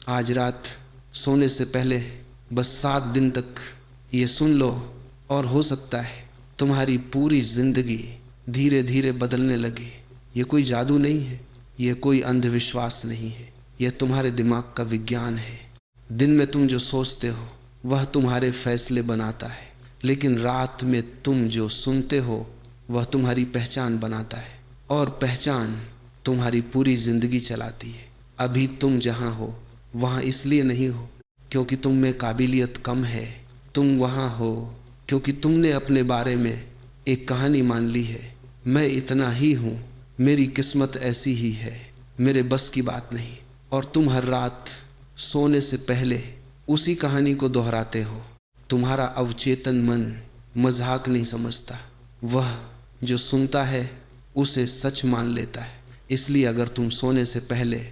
आज रात सोने से पहले बस 7 दिन तक ये सुन लो, और हो सकता है तुम्हारी पूरी जिंदगी धीरे धीरे बदलने लगे। ये कोई जादू नहीं है, ये कोई अंधविश्वास नहीं है, यह तुम्हारे दिमाग का विज्ञान है। दिन में तुम जो सोचते हो वह तुम्हारे फैसले बनाता है, लेकिन रात में तुम जो सुनते हो वह तुम्हारी पहचान बनाता है, और पहचान तुम्हारी पूरी जिंदगी चलाती है। अभी तुम जहाँ हो वहाँ इसलिए नहीं हो क्योंकि तुम में काबिलियत कम है, तुम वहाँ हो क्योंकि तुमने अपने बारे में एक कहानी मान ली है, मैं इतना ही हूँ, मेरी किस्मत ऐसी ही है, मेरे बस की बात नहीं। और तुम हर रात सोने से पहले उसी कहानी को दोहराते हो। तुम्हारा अवचेतन मन मजाक नहीं समझता, वह जो सुनता है उसे सच मान लेता है। इसलिए अगर तुम सोने से पहले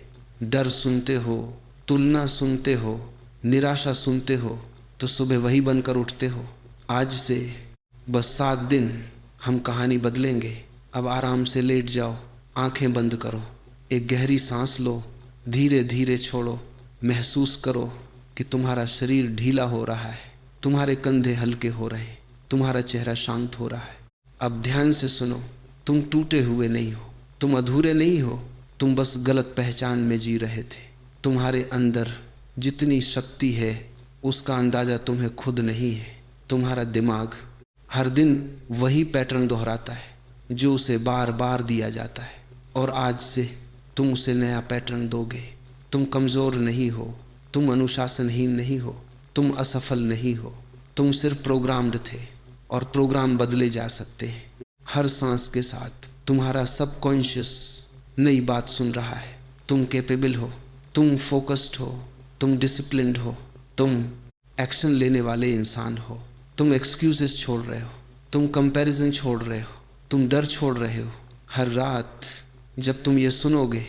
डर सुनते हो, तुलना सुनते हो, निराशा सुनते हो, तो सुबह वही बनकर उठते हो। आज से बस 7 दिन हम कहानी बदलेंगे। अब आराम से लेट जाओ, आंखें बंद करो, एक गहरी सांस लो, धीरे धीरे छोड़ो, महसूस करो कि तुम्हारा शरीर ढीला हो रहा है, तुम्हारे कंधे हल्के हो रहे हैं, तुम्हारा चेहरा शांत हो रहा है। अब ध्यान से सुनो, तुम टूटे हुए नहीं हो, तुम अधूरे नहीं हो, तुम बस गलत पहचान में जी रहे थे। तुम्हारे अंदर जितनी शक्ति है उसका अंदाज़ा तुम्हें खुद नहीं है। तुम्हारा दिमाग हर दिन वही पैटर्न दोहराता है जो उसे बार बार दिया जाता है, और आज से तुम उसे नया पैटर्न दोगे। तुम कमज़ोर नहीं हो, तुम अनुशासनहीन नहीं हो, तुम असफल नहीं हो, तुम सिर्फ प्रोग्राम्ड थे, और प्रोग्राम बदले जा सकते हैं। हर सांस के साथ तुम्हारा सबकॉन्शियस नई बात सुन रहा है। तुम कैपेबल हो, तुम फोकस्ड हो, तुम डिसिप्लिन्ड हो, तुम एक्शन लेने वाले इंसान हो। तुम एक्सक्यूजेस छोड़ रहे हो, तुम कंपैरिजन छोड़ रहे हो, तुम डर छोड़ रहे हो। हर रात जब तुम ये सुनोगे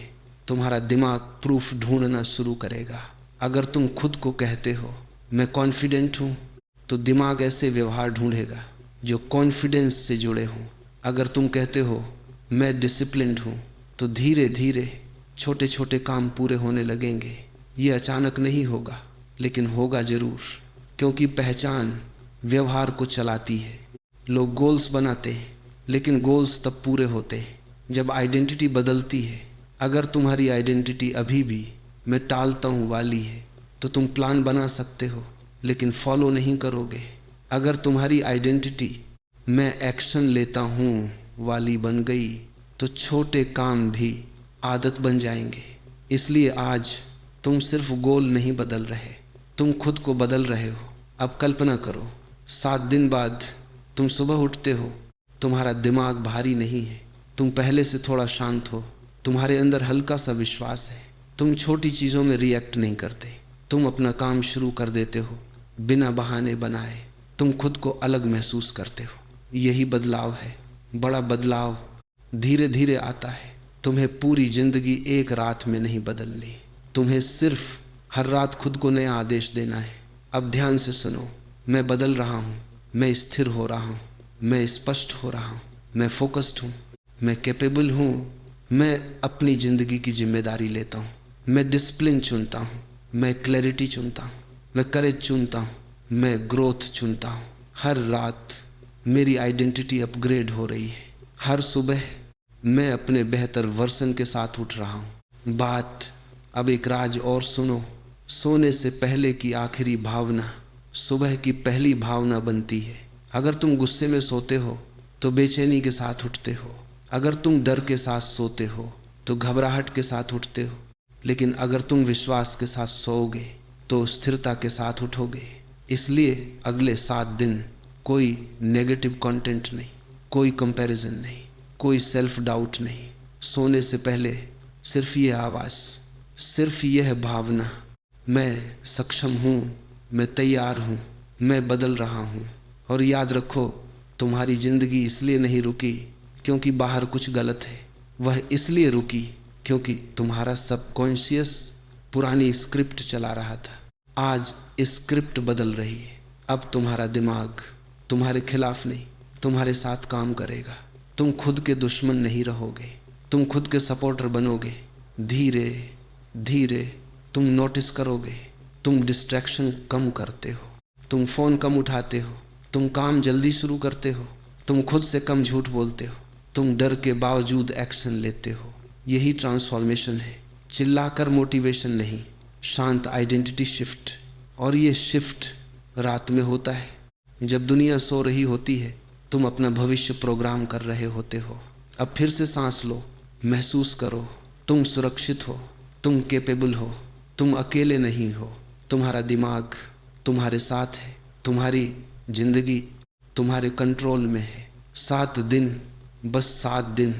तुम्हारा दिमाग प्रूफ ढूंढना शुरू करेगा। अगर तुम खुद को कहते हो मैं कॉन्फिडेंट हूँ, तो दिमाग ऐसे व्यवहार ढूंढेगा जो कॉन्फिडेंस से जुड़े हों। अगर तुम कहते हो मैं डिसिप्लिन्ड हूँ, तो धीरे धीरे छोटे छोटे काम पूरे होने लगेंगे। ये अचानक नहीं होगा, लेकिन होगा ज़रूर, क्योंकि पहचान व्यवहार को चलाती है। लोग गोल्स बनाते हैं, लेकिन गोल्स तब पूरे होते हैं जब आइडेंटिटी बदलती है। अगर तुम्हारी आइडेंटिटी अभी भी मैं टालता हूँ वाली है, तो तुम प्लान बना सकते हो लेकिन फॉलो नहीं करोगे। अगर तुम्हारी आइडेंटिटी मैं एक्शन लेता हूँ वाली बन गई, तो छोटे काम भी आदत बन जाएंगे। इसलिए आज तुम सिर्फ गोल नहीं बदल रहे, तुम खुद को बदल रहे हो। अब कल्पना करो, 7 दिन बाद तुम सुबह उठते हो, तुम्हारा दिमाग भारी नहीं है, तुम पहले से थोड़ा शांत हो, तुम्हारे अंदर हल्का सा विश्वास है, तुम छोटी चीज़ों में रिएक्ट नहीं करते, तुम अपना काम शुरू कर देते हो बिना बहाने बनाए, तुम खुद को अलग महसूस करते हो। यही बदलाव है। बड़ा बदलाव धीरे धीरे आता है। तुम्हें पूरी जिंदगी एक रात में नहीं बदलनी, तुम्हें सिर्फ हर रात खुद को नया आदेश देना है। अब ध्यान से सुनो, मैं बदल रहा हूँ, मैं स्थिर हो रहा हूँ, मैं स्पष्ट हो रहा हूँ, मैं फोकस्ड हूँ, मैं कैपेबल हूँ, मैं अपनी ज़िंदगी की जिम्मेदारी लेता हूँ, मैं डिसिप्लिन चुनता हूँ, मैं क्लैरिटी चुनता हूँ, मैं करेज चुनता हूँ, मैं ग्रोथ चुनता हूँ। हर रात मेरी आइडेंटिटी अपग्रेड हो रही है। हर सुबह मैं अपने बेहतर वर्जन के साथ उठ रहा हूँ। बात अब एक राज और सुनो, सोने से पहले की आखिरी भावना सुबह की पहली भावना बनती है। अगर तुम गुस्से में सोते हो तो बेचैनी के साथ उठते हो, अगर तुम डर के साथ सोते हो तो घबराहट के साथ उठते हो, लेकिन अगर तुम विश्वास के साथ सोओगे तो स्थिरता के साथ उठोगे। इसलिए अगले 7 दिन कोई नेगेटिव कंटेंट नहीं, कोई कंपैरिजन नहीं, कोई सेल्फ डाउट नहीं। सोने से पहले सिर्फ ये आवाज़, सिर्फ यह भावना, मैं सक्षम हूँ, मैं तैयार हूँ, मैं बदल रहा हूँ। और याद रखो, तुम्हारी ज़िंदगी इसलिए नहीं रुकी क्योंकि बाहर कुछ गलत है, वह इसलिए रुकी क्योंकि तुम्हारा सबकॉन्शियस पुरानी स्क्रिप्ट चला रहा था। आज स्क्रिप्ट बदल रही है। अब तुम्हारा दिमाग तुम्हारे खिलाफ नहीं, तुम्हारे साथ काम करेगा। तुम खुद के दुश्मन नहीं रहोगे, तुम खुद के सपोर्टर बनोगे। धीरे धीरे तुम नोटिस करोगे, तुम डिस्ट्रैक्शन कम करते हो, तुम फ़ोन कम उठाते हो, तुम काम जल्दी शुरू करते हो, तुम खुद से कम झूठ बोलते हो, तुम डर के बावजूद एक्शन लेते हो। यही ट्रांसफॉर्मेशन है। चिल्लाकर मोटिवेशन नहीं, शांत आइडेंटिटी शिफ्ट। और ये शिफ्ट रात में होता है, जब दुनिया सो रही होती है। तुम अपना भविष्य प्रोग्राम कर रहे होते हो। अब फिर से सांस लो, महसूस करो, तुम सुरक्षित हो, तुम कैपेबल हो, तुम अकेले नहीं हो। तुम्हारा दिमाग तुम्हारे साथ है, तुम्हारी जिंदगी तुम्हारे कंट्रोल में है। 7 दिन, बस 7 दिन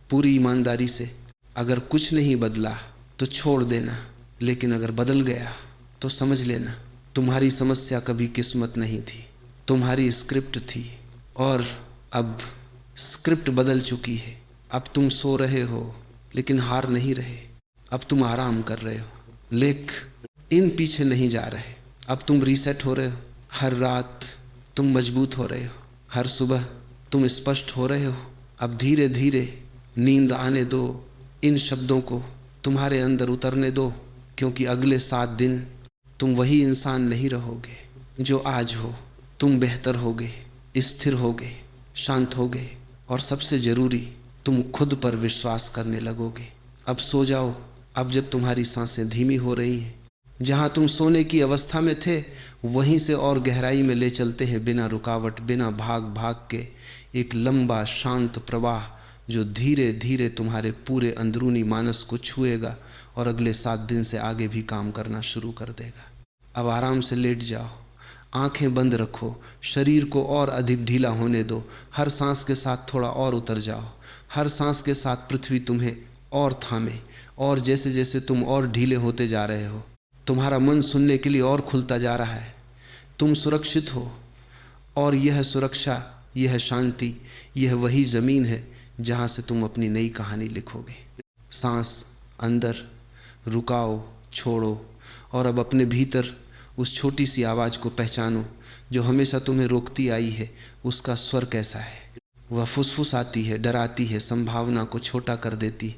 पूरी ईमानदारी से। अगर कुछ नहीं बदला तो छोड़ देना, लेकिन अगर बदल गया तो समझ लेना तुम्हारी समस्या कभी किस्मत नहीं थी, तुम्हारी स्क्रिप्ट थी। और अब स्क्रिप्ट बदल चुकी है। अब तुम सो रहे हो लेकिन हार नहीं रहे, अब तुम आराम कर रहे हो, लेकिन पीछे नहीं जा रहे। अब तुम रीसेट हो रहे हो। हर रात तुम मजबूत हो रहे हो, हर सुबह तुम स्पष्ट हो रहे हो। अब धीरे धीरे नींद आने दो, इन शब्दों को तुम्हारे अंदर उतरने दो, क्योंकि अगले 7 दिन तुम वही इंसान नहीं रहोगे जो आज हो। तुम बेहतर होगे, स्थिर होगे, शांत होगे, और सबसे ज़रूरी तुम खुद पर विश्वास करने लगोगे। अब सो जाओ। अब जब तुम्हारी सांसें धीमी हो रही हैं, जहाँ तुम सोने की अवस्था में थे वहीं से और गहराई में ले चलते हैं, बिना रुकावट, बिना भाग भाग के। एक लंबा शांत प्रवाह जो धीरे धीरे तुम्हारे पूरे अंदरूनी मानस को छुएगा और अगले 7 दिन से आगे भी काम करना शुरू कर देगा। अब आराम से लेट जाओ, आंखें बंद रखो, शरीर को और अधिक ढीला होने दो। हर सांस के साथ थोड़ा और उतर जाओ, हर सांस के साथ पृथ्वी तुम्हें और थामे। और जैसे जैसे तुम और ढीले होते जा रहे हो, तुम्हारा मन सुनने के लिए और खुलता जा रहा है। तुम सुरक्षित हो, और यह सुरक्षा, यह शांति, यह वही ज़मीन है जहाँ से तुम अपनी नई कहानी लिखोगे। सांस अंदर, रुकाओ, छोड़ो, और अब अपने भीतर उस छोटी सी आवाज़ को पहचानो जो हमेशा तुम्हें रोकती आई है। उसका स्वर कैसा है? वह फुसफुसाती है, डराती है, संभावना को छोटा कर देती।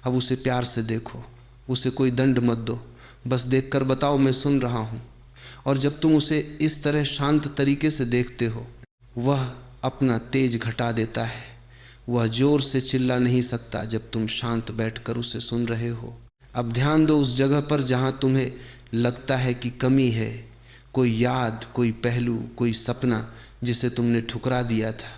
अब उसे प्यार से देखो, उसे कोई दंड मत दो, बस देखकर बताओ मैं सुन रहा हूँ। और जब तुम उसे इस तरह शांत तरीके से देखते हो, वह अपना तेज घटा देता है। वह जोर से चिल्ला नहीं सकता जब तुम शांत बैठकर उसे सुन रहे हो। अब ध्यान दो उस जगह पर जहाँ तुम्हें लगता है कि कमी है, कोई याद, कोई पहलू, कोई सपना जिसे तुमने ठुकरा दिया था।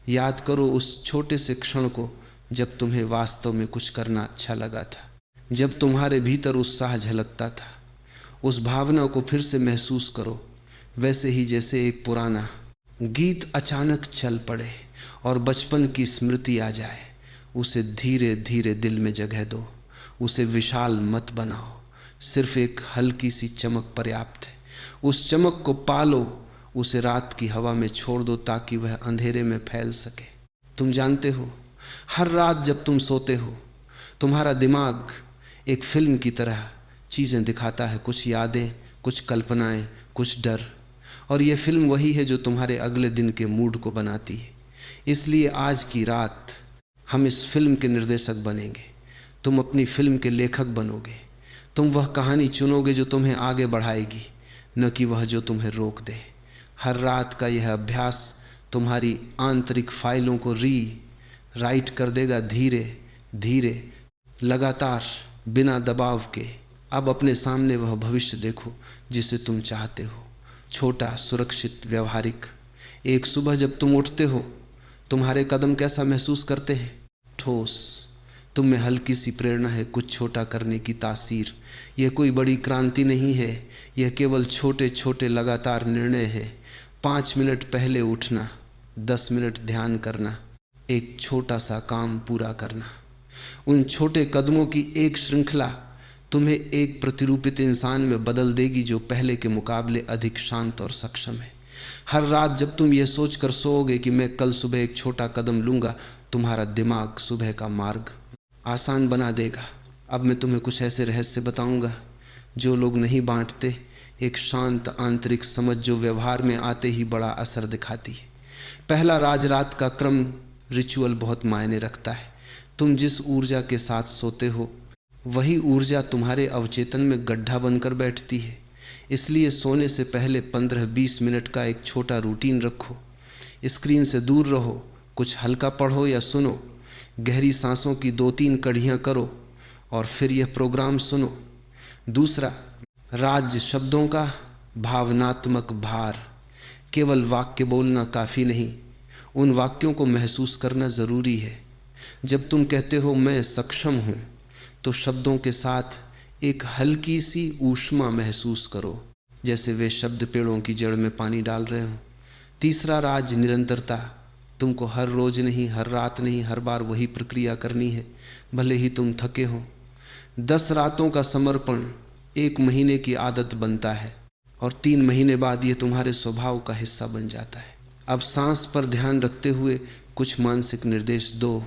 याद करो उस छोटे से क्षण को जब तुम्हें वास्तव में कुछ करना अच्छा लगा था, जब तुम्हारे भीतर उत्साह झलकता था। उस भावना को फिर से महसूस करो, वैसे ही जैसे एक पुराना गीत अचानक चल पड़े और बचपन की स्मृति आ जाए। उसे धीरे धीरे दिल में जगह दो, उसे विशाल मत बनाओ, सिर्फ एक हल्की सी चमक पर्याप्त है। उस चमक को पालो, उसे रात की हवा में छोड़ दो ताकि वह अंधेरे में फैल सके। तुम जानते हो, हर रात जब तुम सोते हो, तुम्हारा दिमाग एक फिल्म की तरह चीज़ें दिखाता है, कुछ यादें, कुछ कल्पनाएं, कुछ डर। और ये फिल्म वही है जो तुम्हारे अगले दिन के मूड को बनाती है। इसलिए आज की रात हम इस फिल्म के निर्देशक बनेंगे, तुम अपनी फिल्म के लेखक बनोगे। तुम वह कहानी चुनोगे जो तुम्हें आगे बढ़ाएगी, न कि वह जो तुम्हें रोक दे। हर रात का यह अभ्यास तुम्हारी आंतरिक फाइलों को राइट कर देगा, धीरे धीरे, लगातार, बिना दबाव के। अब अपने सामने वह भविष्य देखो जिसे तुम चाहते हो, छोटा, सुरक्षित, व्यवहारिक। एक सुबह जब तुम उठते हो, तुम्हारे कदम कैसा महसूस करते हैं? ठोस। तुम में हल्की सी प्रेरणा है कुछ छोटा करने की तासीर। यह कोई बड़ी क्रांति नहीं है, यह केवल छोटे छोटे लगातार निर्णय है। 5 मिनट पहले उठना, 10 मिनट ध्यान करना, एक छोटा सा काम पूरा करना। उन छोटे कदमों की एक श्रृंखला तुम्हें एक प्रतिरूपित इंसान में बदल देगी जो पहले के मुकाबले अधिक शांत और सक्षम है। हर रात जब तुम ये सोचकर सोओगे कि मैं कल सुबह एक छोटा कदम लूँगा, तुम्हारा दिमाग सुबह का मार्ग आसान बना देगा। अब मैं तुम्हें कुछ ऐसे रहस्य बताऊंगा जो लोग नहीं बांटते, एक शांत आंतरिक समझ जो व्यवहार में आते ही बड़ा असर दिखाती है। पहला, राज रात का क्रम, रिचुअल बहुत मायने रखता है। तुम जिस ऊर्जा के साथ सोते हो वही ऊर्जा तुम्हारे अवचेतन में गड्ढा बनकर बैठती है। इसलिए सोने से पहले 15-20 मिनट का एक छोटा रूटीन रखो। स्क्रीन से दूर रहो, कुछ हल्का पढ़ो या सुनो, गहरी सांसों की 2-3 कड़ियाँ करो और फिर यह प्रोग्राम सुनो। दूसरा, राज शब्दों का भावनात्मक भार। केवल वाक्य बोलना काफ़ी नहीं, उन वाक्यों को महसूस करना ज़रूरी है। जब तुम कहते हो मैं सक्षम हूँ, तो शब्दों के साथ एक हल्की सी ऊष्मा महसूस करो, जैसे वे शब्द पेड़ों की जड़ में पानी डाल रहे हों। तीसरा राज निरंतरता। तुमको हर रोज नहीं, हर रात नहीं, हर बार वही प्रक्रिया करनी है, भले ही तुम थके हो। 10 रातों का समर्पण 1 महीने की आदत बनता है और 3 महीने बाद ये तुम्हारे स्वभाव का हिस्सा बन जाता है। अब सांस पर ध्यान रखते हुए कुछ मानसिक निर्देश दो,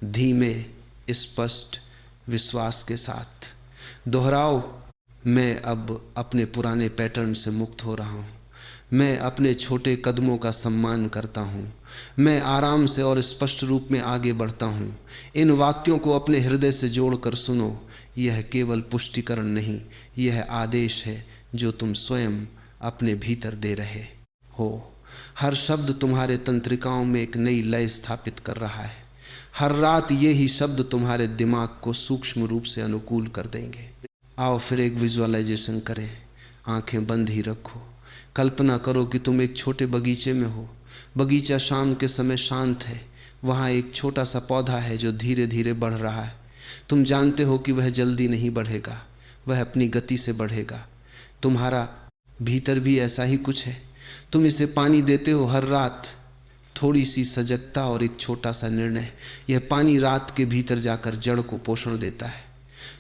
धीमे, स्पष्ट, विश्वास के साथ दोहराओ। मैं अब अपने पुराने पैटर्न से मुक्त हो रहा हूँ। मैं अपने छोटे कदमों का सम्मान करता हूँ। मैं आराम से और स्पष्ट रूप में आगे बढ़ता हूँ। इन वाक्यों को अपने हृदय से जोड़कर सुनो। यह केवल पुष्टिकरण नहीं, यह आदेश है जो तुम स्वयं अपने भीतर दे रहे हो। हर शब्द तुम्हारे तंत्रिकाओं में एक नई लय स्थापित कर रहा है। हर रात ये ही शब्द तुम्हारे दिमाग को सूक्ष्म रूप से अनुकूल कर देंगे। आओ फिर एक विजुअलाइजेशन करें। आंखें बंद ही रखो। कल्पना करो कि तुम एक छोटे बगीचे में हो। बगीचा शाम के समय शांत है। वहाँ एक छोटा सा पौधा है जो धीरे धीरे बढ़ रहा है। तुम जानते हो कि वह जल्दी नहीं बढ़ेगा, वह अपनी गति से बढ़ेगा। तुम्हारा भीतर भी ऐसा ही कुछ है। तुम इसे पानी देते हो हर रात। थोड़ी सी सजगता और एक छोटा सा निर्णय, यह पानी रात के भीतर जाकर जड़ को पोषण देता है।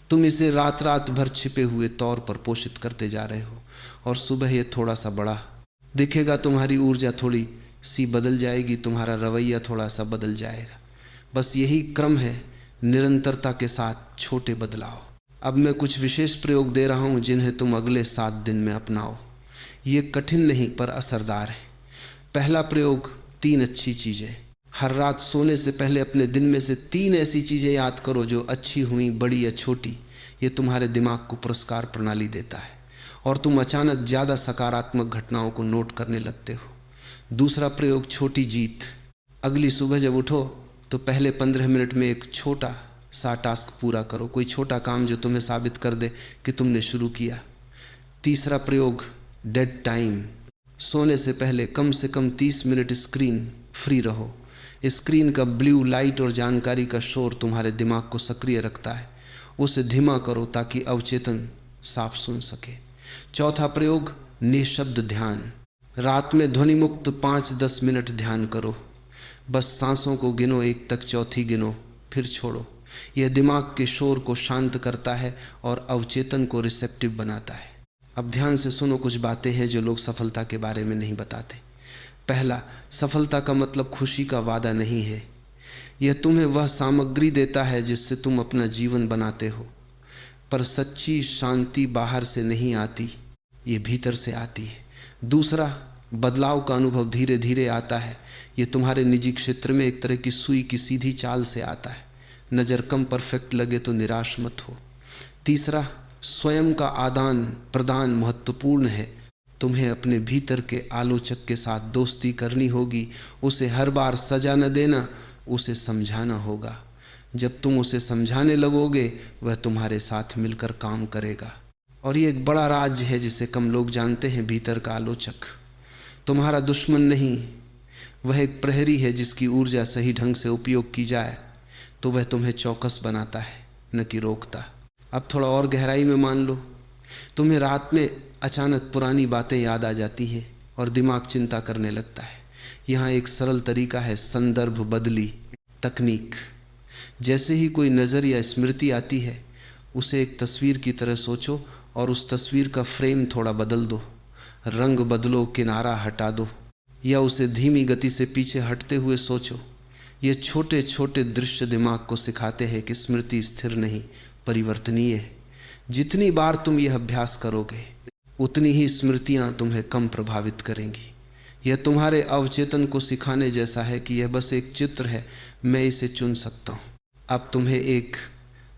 तुम इसे रात रात भर छिपे हुए तौर पर पोषित करते जा रहे हो और सुबह ये थोड़ा सा बड़ा दिखेगा। तुम्हारी ऊर्जा थोड़ी सी बदल जाएगी, तुम्हारा रवैया थोड़ा सा बदल जाएगा। बस यही क्रम है, निरंतरता के साथ छोटे बदलाव। अब मैं कुछ विशेष प्रयोग दे रहा हूँ जिन्हें तुम अगले 7 दिन में अपनाओ। ये कठिन नहीं पर असरदार है। पहला प्रयोग, 3 अच्छी चीज़ें। हर रात सोने से पहले अपने दिन में से 3 ऐसी चीज़ें याद करो जो अच्छी हुई, बड़ी या छोटी। ये तुम्हारे दिमाग को पुरस्कार प्रणाली देता है और तुम अचानक ज़्यादा सकारात्मक घटनाओं को नोट करने लगते हो। दूसरा प्रयोग, छोटी जीत। अगली सुबह जब उठो तो पहले 15 मिनट में एक छोटा सा टास्क पूरा करो, कोई छोटा काम जो तुम्हें साबित कर दे कि तुमने शुरू किया। तीसरा प्रयोग, डेड टाइम। सोने से पहले कम से कम 30 मिनट स्क्रीन फ्री रहो। स्क्रीन का ब्लू लाइट और जानकारी का शोर तुम्हारे दिमाग को सक्रिय रखता है, उसे धीमा करो ताकि अवचेतन साफ सुन सके। चौथा प्रयोग, निःशब्द ध्यान। रात में ध्वनि मुक्त 5-10 मिनट ध्यान करो। बस सांसों को गिनो, 1 तक चौथी गिनो, फिर छोड़ो। यह दिमाग के शोर को शांत करता है और अवचेतन को रिसेप्टिव बनाता है। अब ध्यान से सुनो, कुछ बातें हैं जो लोग सफलता के बारे में नहीं बताते। पहला, सफलता का मतलब खुशी का वादा नहीं है। यह तुम्हें वह सामग्री देता है जिससे तुम अपना जीवन बनाते हो, पर सच्ची शांति बाहर से नहीं आती, ये भीतर से आती है। दूसरा, बदलाव का अनुभव धीरे धीरे आता है। ये तुम्हारे निजी क्षेत्र में एक तरह की सुई की सीधी चाल से आता है। नज़र कम परफेक्ट लगे तो निराश मत हो। तीसरा, स्वयं का आदान प्रदान महत्वपूर्ण है। तुम्हें अपने भीतर के आलोचक के साथ दोस्ती करनी होगी। उसे हर बार सजा न देना, उसे समझाना होगा। जब तुम उसे समझाने लगोगे, वह तुम्हारे साथ मिलकर काम करेगा। और ये एक बड़ा राज है जिसे कम लोग जानते हैं। भीतर का आलोचक तुम्हारा दुश्मन नहीं, वह एक प्रहरी है जिसकी ऊर्जा सही ढंग से उपयोग की जाए तो वह तुम्हें चौकस बनाता है, न कि रोकता। अब थोड़ा और गहराई में मान लो, तुम्हें रात में अचानक पुरानी बातें याद आ जाती हैं और दिमाग चिंता करने लगता है। यहाँ एक सरल तरीका है, संदर्भ बदली तकनीक। जैसे ही कोई नज़र या स्मृति आती है, उसे एक तस्वीर की तरह सोचो और उस तस्वीर का फ्रेम थोड़ा बदल दो, रंग बदलो, किनारा हटा दो, या उसे धीमी गति से पीछे हटते हुए सोचो। ये छोटे छोटे दृश्य दिमाग को सिखाते हैं कि स्मृति स्थिर नहीं, परिवर्तनीय है। जितनी बार तुम यह अभ्यास करोगे, उतनी ही स्मृतियाँ तुम्हें कम प्रभावित करेंगी। यह तुम्हारे अवचेतन को सिखाने जैसा है कि यह बस एक चित्र है, मैं इसे चुन सकता हूँ। अब तुम्हें एक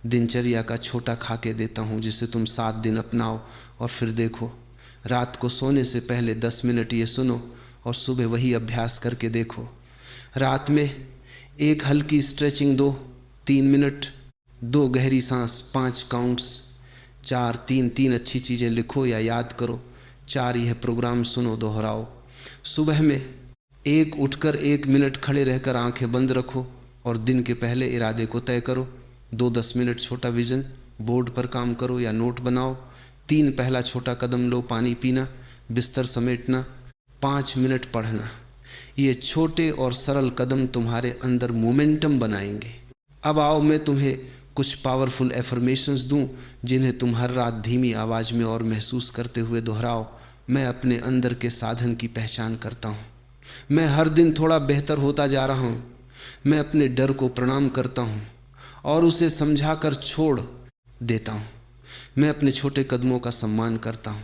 दिनचर्या का छोटा खाके देता हूँ जिसे तुम 7 दिन अपनाओ और फिर देखो। रात को सोने से पहले 10 मिनट ये सुनो और सुबह वही अभ्यास करके देखो। रात में एक हल्की स्ट्रेचिंग दो 3 मिनट, 2 गहरी सांस, 5 काउंट्स, 4 3 3 अच्छी चीज़ें लिखो या याद करो, 4 यह प्रोग्राम सुनो, दोहराओ। सुबह में एक उठकर 1 मिनट खड़े रहकर आंखें बंद रखो और दिन के पहले इरादे को तय करो। 2-10 मिनट छोटा विजन बोर्ड पर काम करो या नोट बनाओ। 3 पहला छोटा कदम लो, पानी पीना, बिस्तर समेटना, 5 मिनट पढ़ना। ये छोटे और सरल कदम तुम्हारे अंदर मोमेंटम बनाएंगे। अब आओ मैं तुम्हें कुछ पावरफुल एफर्मेशंस दूं जिन्हें तुम हर रात धीमी आवाज़ में और महसूस करते हुए दोहराओ। मैं अपने अंदर के साधन की पहचान करता हूँ। मैं हर दिन थोड़ा बेहतर होता जा रहा हूँ। मैं अपने डर को प्रणाम करता हूँ और उसे समझाकर छोड़ देता हूँ। मैं अपने छोटे कदमों का सम्मान करता हूँ।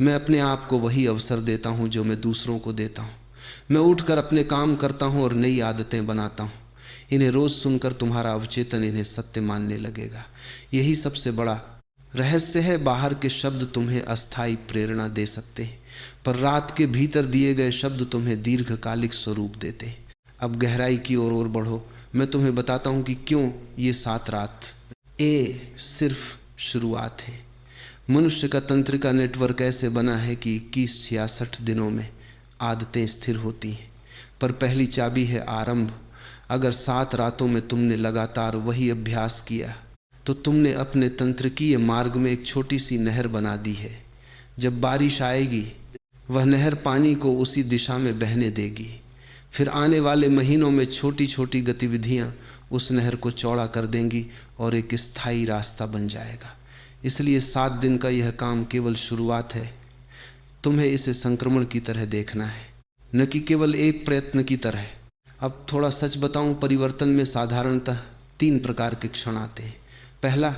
मैं अपने आप को वही अवसर देता हूँ जो मैं दूसरों को देता हूँ। मैं उठकर अपने काम करता हूँ और नई आदतें बनाता हूँ। इन्हें रोज सुनकर तुम्हारा अवचेतन इन्हें सत्य मानने लगेगा। यही सबसे बड़ा रहस्य है। बाहर के शब्द तुम्हें अस्थायी प्रेरणा दे सकते हैं, पर रात के भीतर दिए गए शब्द तुम्हें दीर्घकालिक स्वरूप देते हैं। अब गहराई की ओर बढ़ो। मैं तुम्हें बताता हूँ कि क्यों ये 7 रात सिर्फ शुरुआत है। मनुष्य का तंत्रिका नेटवर्क ऐसे बना है कि 21-66 दिनों में आदतें स्थिर होती हैं, पर पहली चाबी है आरंभ। अगर 7 रातों में तुमने लगातार वही अभ्यास किया तो तुमने अपने तंत्रिकीय मार्ग में एक छोटी सी नहर बना दी है। जब बारिश आएगी वह नहर पानी को उसी दिशा में बहने देगी। फिर आने वाले महीनों में छोटी छोटी गतिविधियां उस नहर को चौड़ा कर देंगी और एक स्थायी रास्ता बन जाएगा। इसलिए 7 दिन का यह काम केवल शुरुआत है। तुम्हें इसे संक्रमण की तरह देखना है, न कि केवल एक प्रयत्न की तरह। अब थोड़ा सच बताऊं, परिवर्तन में साधारणतः 3 प्रकार के क्षण आते हैं। पहला,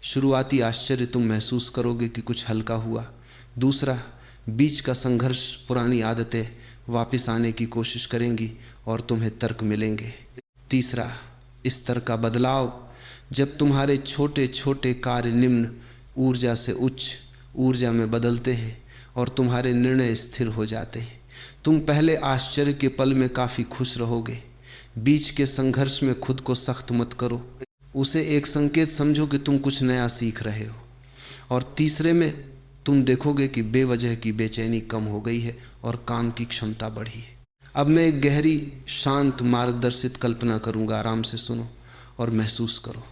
शुरुआती आश्चर्य, तुम महसूस करोगे कि कुछ हल्का हुआ। दूसरा, बीच का संघर्ष, पुरानी आदतें वापस आने की कोशिश करेंगी और तुम्हें तर्क मिलेंगे। तीसरा, स्तर का बदलाव, जब तुम्हारे छोटे छोटे कार्य निम्न ऊर्जा से उच्च ऊर्जा में बदलते हैं और तुम्हारे निर्णय स्थिर हो जाते हैं। तुम पहले आश्चर्य के पल में काफ़ी खुश रहोगे। बीच के संघर्ष में खुद को सख्त मत करो, उसे एक संकेत समझो कि तुम कुछ नया सीख रहे हो। और तीसरे में तुम देखोगे कि बेवजह की बेचैनी कम हो गई है और काम की क्षमता बढ़ी है। अब मैं एक गहरी, शांत, मार्गदर्शित कल्पना करूंगा। आराम से सुनो और महसूस करो।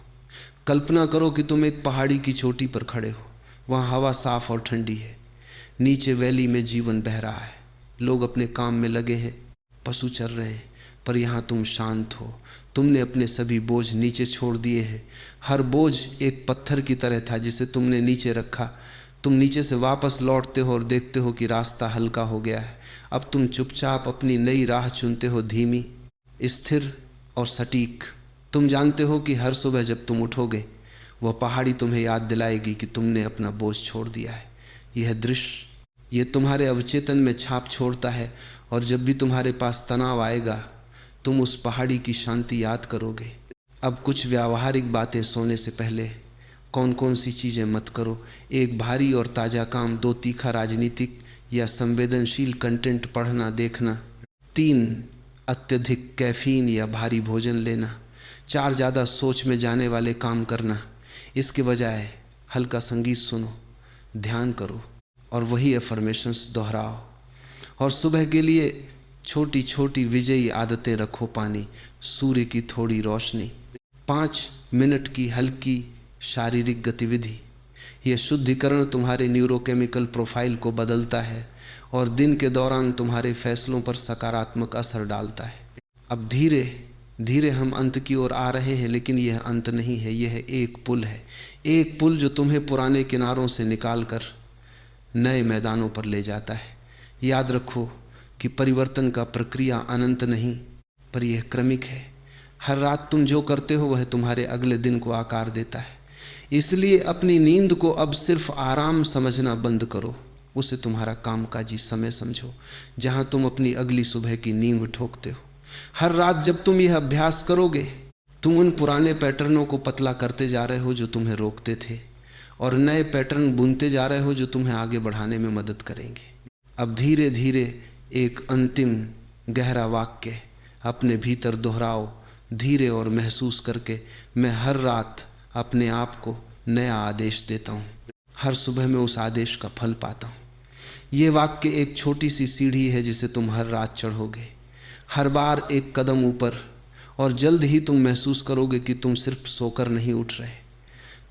कल्पना करो कि तुम एक पहाड़ी की चोटी पर खड़े हो। वहाँ हवा साफ और ठंडी है। नीचे वैली में जीवन बह रहा है। लोग अपने काम में लगे हैं, पशु चर रहे हैं, पर यहाँ तुम शांत हो। तुमने अपने सभी बोझ नीचे छोड़ दिए हैं। हर बोझ एक पत्थर की तरह था जिसे तुमने नीचे रखा। तुम नीचे से वापस लौटते हो और देखते हो कि रास्ता हल्का हो गया है। अब तुम चुपचाप अपनी नई राह चुनते हो, धीमी, स्थिर और सटीक। तुम जानते हो कि हर सुबह जब तुम उठोगे वह पहाड़ी तुम्हें याद दिलाएगी कि तुमने अपना बोझ छोड़ दिया है। यह दृश्य, ये तुम्हारे अवचेतन में छाप छोड़ता है और जब भी तुम्हारे पास तनाव आएगा तुम उस पहाड़ी की शांति याद करोगे। अब कुछ व्यावहारिक बातें सोने से पहले। कौन कौन सी चीज़ें मत करो। 1 भारी और ताज़ा काम, 2 तीखा राजनीतिक या संवेदनशील कंटेंट पढ़ना देखना, 3 अत्यधिक कैफीन या भारी भोजन लेना, 4 ज़्यादा सोच में जाने वाले काम करना। इसके बजाय हल्का संगीत सुनो, ध्यान करो और वही अफर्मेशंस दोहराओ। और सुबह के लिए छोटी छोटी विजयी आदतें रखो। पानी, सूर्य की थोड़ी रोशनी, 5 मिनट की हल्की शारीरिक गतिविधि। यह शुद्धिकरण तुम्हारे न्यूरोकेमिकल प्रोफाइल को बदलता है और दिन के दौरान तुम्हारे फैसलों पर सकारात्मक असर डालता है। अब धीरे धीरे हम अंत की ओर आ रहे हैं, लेकिन यह अंत नहीं है, यह एक पुल है। एक पुल जो तुम्हें पुराने किनारों से निकालकर नए मैदानों पर ले जाता है। याद रखो कि परिवर्तन का प्रक्रिया अनंत नहीं, पर यह क्रमिक है। हर रात तुम जो करते हो वह तुम्हारे अगले दिन को आकार देता है। इसलिए अपनी नींद को अब सिर्फ आराम समझना बंद करो, उसे तुम्हारा कामकाजी समय समझो जहां तुम अपनी अगली सुबह की नींव ठोकते हो। हर रात जब तुम यह अभ्यास करोगे तुम उन पुराने पैटर्नों को पतला करते जा रहे हो जो तुम्हें रोकते थे, और नए पैटर्न बुनते जा रहे हो जो तुम्हें आगे बढ़ाने में मदद करेंगे। अब धीरे धीरे एक अंतिम गहरा वाक्य अपने भीतर दोहराओ, धीरे और महसूस करके, मैं हर रात अपने आप को नया आदेश देता हूँ, हर सुबह मैं उस आदेश का फल पाता हूँ। ये वाक्य एक छोटी सी सीढ़ी है जिसे तुम हर रात चढ़ोगे, हर बार एक कदम ऊपर, और जल्द ही तुम महसूस करोगे कि तुम सिर्फ सोकर नहीं उठ रहे,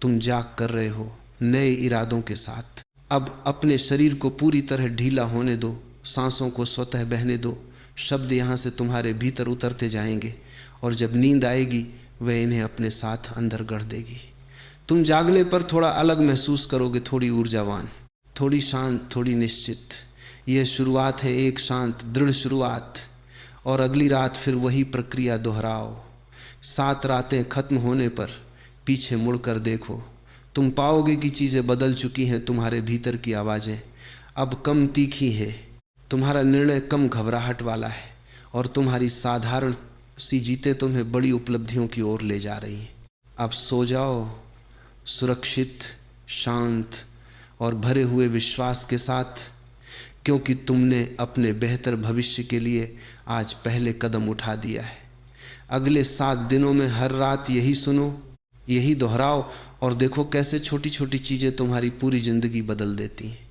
तुम जाग कर रहे हो नए इरादों के साथ। अब अपने शरीर को पूरी तरह ढीला होने दो, सांसों को स्वतः बहने दो, शब्द यहाँ से तुम्हारे भीतर उतरते जाएंगे, और जब नींद आएगी वह इन्हें अपने साथ अंदर गढ़ देगी। तुम जागने पर थोड़ा अलग महसूस करोगे, थोड़ी ऊर्जावान, थोड़ी शांत, थोड़ी निश्चित। यह शुरुआत है, एक शांत दृढ़ शुरुआत, और अगली रात फिर वही प्रक्रिया दोहराओ। 7 रातें खत्म होने पर पीछे मुड़कर देखो, तुम पाओगे कि चीज़ें बदल चुकी हैं। तुम्हारे भीतर की आवाज़ें अब कम तीखी है, तुम्हारा निर्णय कम घबराहट वाला है, और तुम्हारी साधारण सी जीते तुम्हें बड़ी उपलब्धियों की ओर ले जा रही हैं। अब सो जाओ सुरक्षित, शांत और भरे हुए विश्वास के साथ, क्योंकि तुमने अपने बेहतर भविष्य के लिए आज पहले कदम उठा दिया है। अगले 7 दिनों में हर रात यही सुनो, यही दोहराओ, और देखो कैसे छोटी छोटी चीज़ें तुम्हारी पूरी जिंदगी बदल देती हैं।